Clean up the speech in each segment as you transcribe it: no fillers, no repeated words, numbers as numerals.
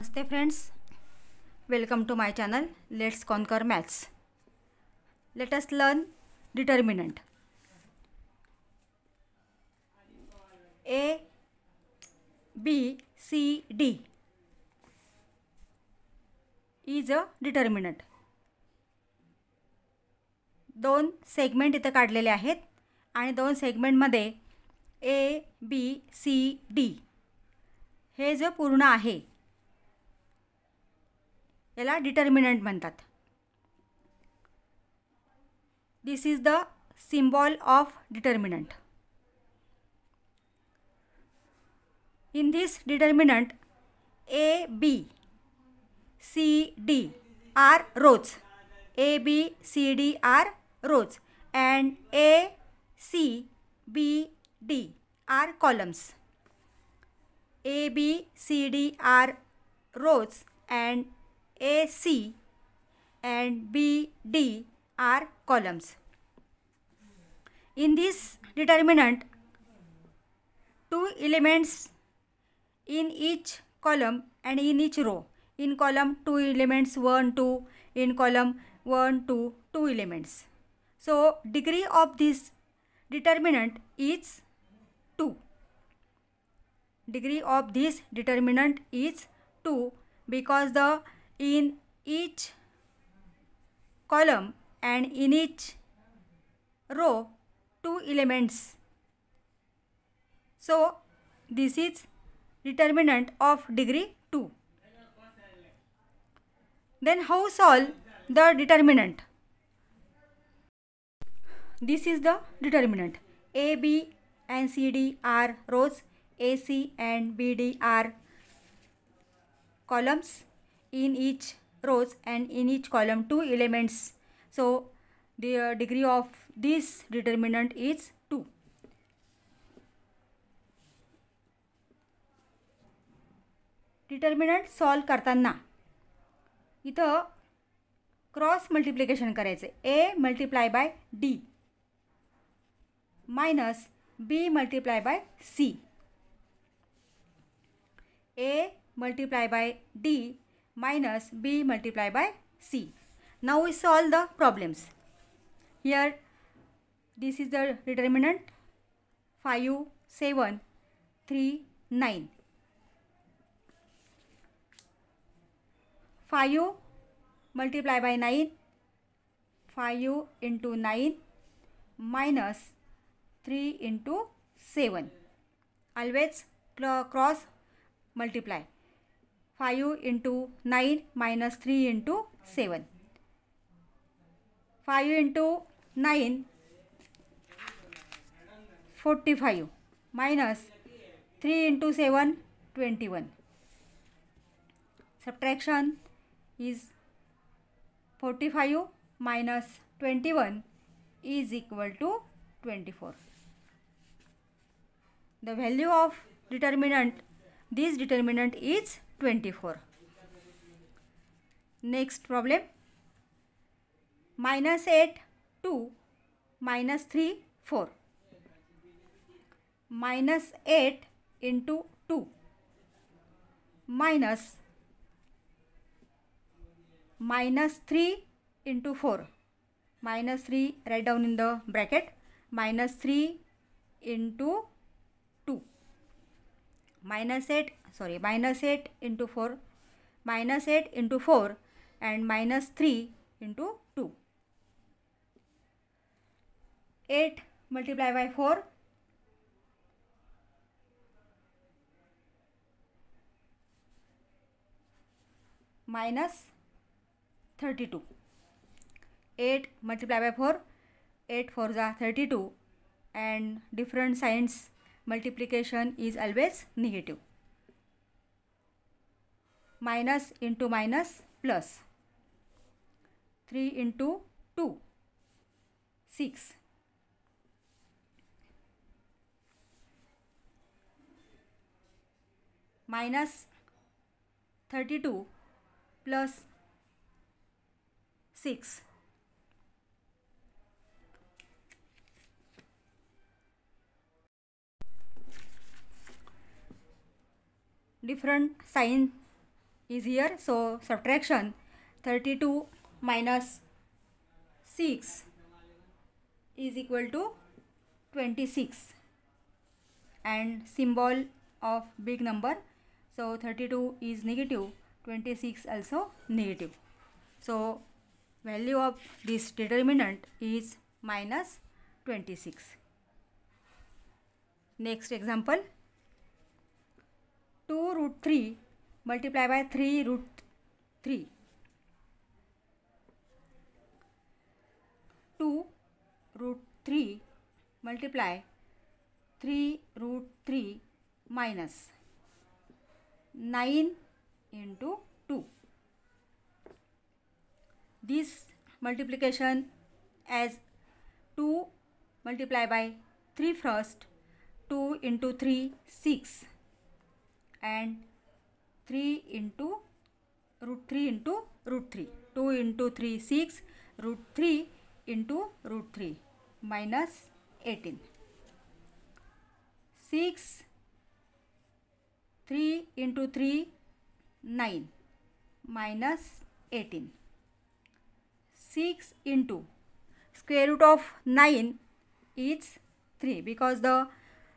Namaste friends, welcome to my channel. Let's conquer maths. Let us learn determinant. A, B, C, D is a determinant. दोन segment इथे काढलेले आहेत आणि दोन सेगमेंटमध्ये A, B, C, D हे जे पूर्ण आहे याला डिटर्मिनंट म्हणतात. This is the symbol of determinant. In this determinant, A, B, C, D are rows. A, B, C, D are rows and A, C, B, D are columns. A, B, C, D are rows and A, C and B, D are columns. In this determinant, two elements in each column and in each row. In column 2 elements 1 2, in column 1 2 2 elements. So degree of this determinant is 2. Degree of this determinant is 2 because the in each column and in each row 2 elements. So this is determinant of degree 2. Then how solve the determinant? This is the determinant. A, B and C, D are rows. A, C and B, D are columns. In each rows and in each column 2 elements. So the degree of this determinant is 2. Determinant solve करताना इथं cross multiplication करायचे. A multiply by D minus B multiply by C. A multiply by D minus B multiply by C. Now we solve the problems. Here this is the determinant 5 7 3 9. 5 multiply by 9, 5 into 9 minus 3 into 7. Always cross multiply. 5 into 9 minus 3 into 7. 5 into 9 45 minus 3 into 7 21. Subtraction is 45 minus 21 is equal to 24. The value of determinant, this determinant is 24. Next problem. Minus 8 2 minus 3 4. Minus 8 into 2 minus 3 into 4. Minus 3 write down in the bracket. Minus 3 into 2. Minus 8 into 4. Minus 8 into 4 and minus 3 into 2. 8 multiply by 4. Minus 32. 8 multiply by 4. 8 4s are 32 and different signs multiplication is always negative. Minus into minus plus. 3 into 2 6. Minus 32 plus 6. Different sign is here. So subtraction 32 minus 6 is equal to 26 and symbol of big number. So 32 is negative, 26 also negative. So value of this determinant is minus 26. Next example, 2 root 3 multiply by 3 root 3. 2 root 3 multiply 3 root 3 minus 9 into 2. This multiplication as 2 multiply by 3 first, 2 into 3 6 and 3 into root 3 into root 3. 2 into 3 6, root 3 into root 3 minus 18. 6, 3 into 3 9 minus 18. 6 into square root of 9 is 3 because the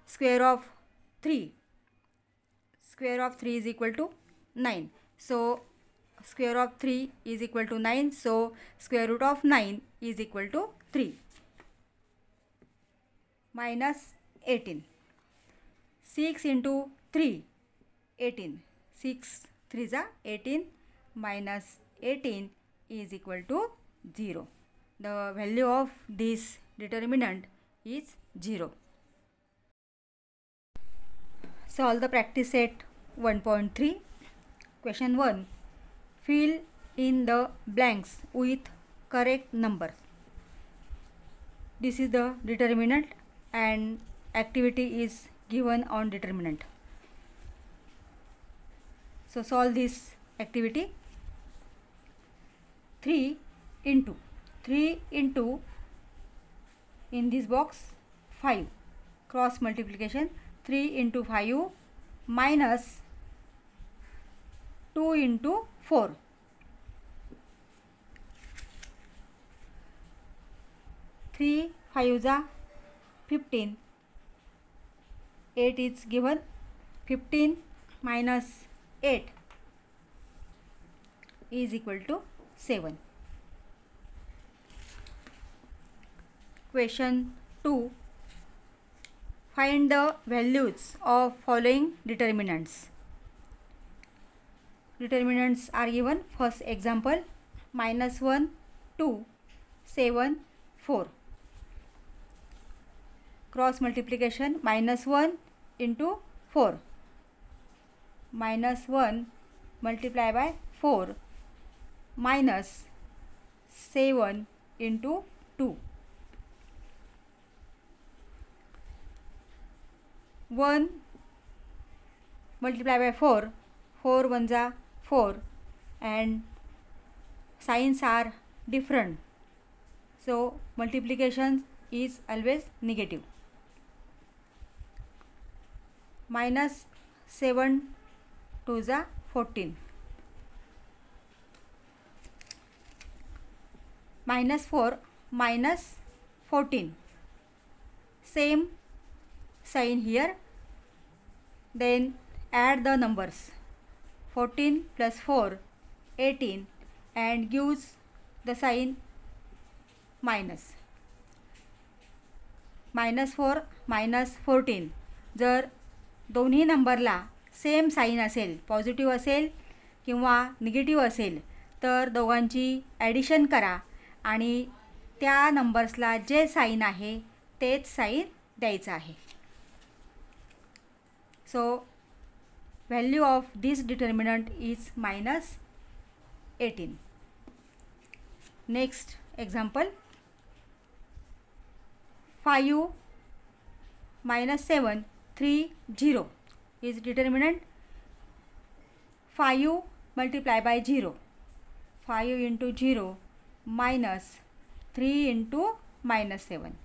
square of 3 is equal to 9. So square of 3 is equal to 9. So square root of 9 is equal to 3 minus 18. 6 into 3 18. 6 3s are 18 minus 18 is equal to 0. The value of this determinant is 0. Solve the practice set 1.3. Question 1. Fill in the blanks with correct numbers. This is the determinant and activity is given on determinant. So solve this activity. 3 into in this box 5, cross multiplication. 3 into 5 minus 2 into 4. 3 5s are 15. 8 is given. 15 minus 8 is equal to 7. Question 2. Find the values of following determinants. Determinants are given. First example, minus 1, 2, 7, 4. Cross multiplication, minus 1 into 4. Minus 1 multiply by 4 minus 7 into 2. 1 multiply by 4, 4 ones are 4 and signs are different. So multiplication is always negative. Minus 7 2s are 14. Minus 4 minus 14. Same sign here. Then add the numbers. 14 plus 4 18 and gives the sign minus. Minus 4 minus 14. जर दोन्ही नंबरला same sign असेल, positive असेल किंवा negative असेल तर दोघांची addition करा आणि त्या नंबर्सला जे साइन आहे तेच साइन द्यायचं आहे. So value of this determinant is minus 18. Next example, 5 minus 7 3 0 is determinant. 5 multiply by 0. 5 into 0 minus 3 into minus 7.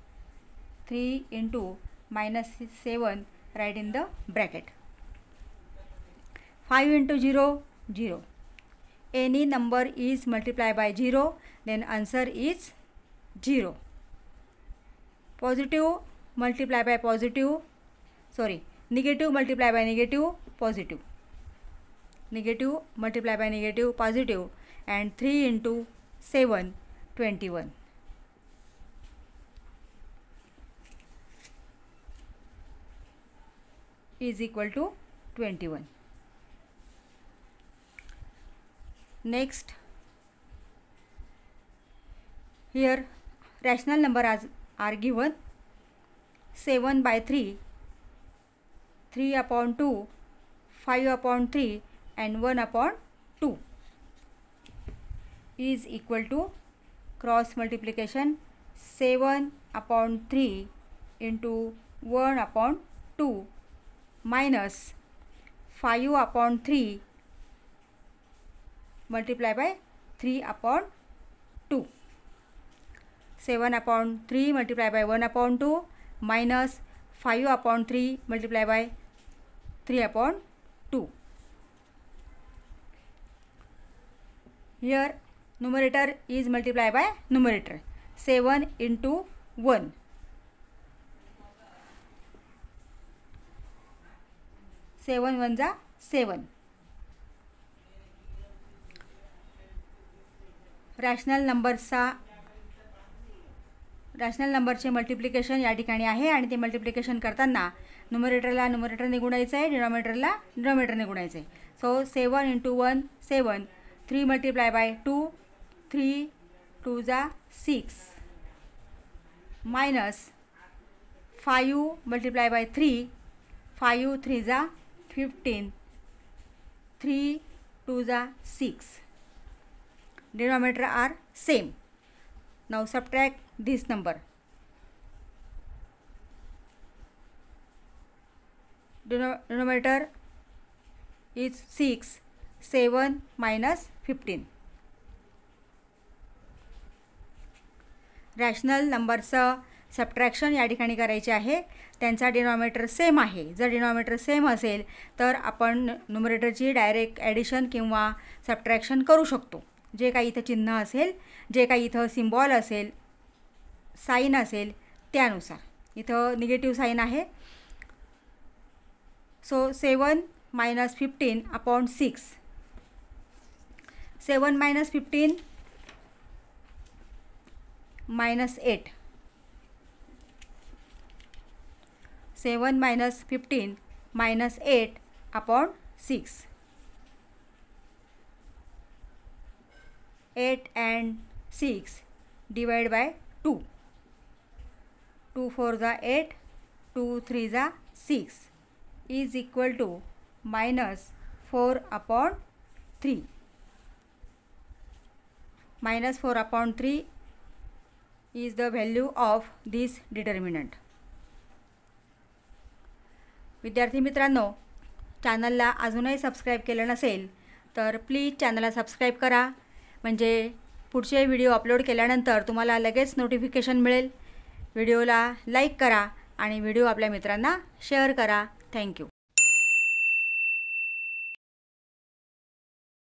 3 into minus 7 write in the bracket. 5 into 0 0. any number is multiplied by 0, then answer is 0. Positive multiplied by positive, negative multiplied by negative, positive. Negative multiplied by negative, positive, and 3 into 7, 21. Is equal to 21. Next, here rational numbers are given. 7 by 3, 3 upon 2, 5 upon 3, and 1 upon 2 is equal to cross multiplication 7 upon 3 into 1 upon 2 minus 5 upon 3 multiplied by 3 upon 2. 7 upon 3 multiplied by 1 upon 2 minus 5 upon 3 multiplied by 3 upon 2. Here numerator is multiplied by numerator. 7 into 1. 7 1 जा 7. Rational नंबरचे multiplication या ठिकाणी आहे आणि ते multiplication करताना न्यूमरेटरला न्यूमरेटरने गुणायचं आहे, डिनॉमिनेटरला डिनॉमिनेटरने गुणायचं आहे. सो 7 into 1 7, 3 multiplied by 2, 3 2 जा 6 minus 5 multiplied by 3, 5 3 जा 15, 3 2 जा 6. Denominator are same. Now subtract this number. Denominator is 6, 7 minus 15. Rational नंबरचं सबट्रॅक्शन या ठिकाणी करायचे आहे. त्यांचा डिनॉमिनेटर सेम आहे. जर डिनॉमिनेटर सेम असेल तर आपण न्यूमरेटरची डायरेक्ट ॲडिशन किंवा सबट्रॅक्शन करू शकतो. जे काही इथं चिन्ह असेल, जे काही इथं सिम्बॉल असेल, साईन असेल त्यानुसार. इथं निगेटिव्ह साईन आहे. सो 7 minus 15 upon 6. 7 minus 15 minus 8. 7 minus 15 minus 8 upon 6. 8 and 6 divided by 2. 2 4 जा 8, 2 3 जा 6 is equal to minus 4 upon 3. Minus 4 upon 3 is the value of this determinant. विद्यार्थी मित्रांनो, चॅनलला अजूनही सबस्क्राईब केलं नसेल तर प्लीज चॅनलला सबस्क्राईब करा. म्हणजे पुढचे व्हिडिओ अपलोड केल्यानंतर तुम्हाला लगेच नोटिफिकेशन मिळेल. व्हिडिओला लाईक करा आणि व्हिडिओ आपल्या मित्रांना शेअर करा. थँक्यू.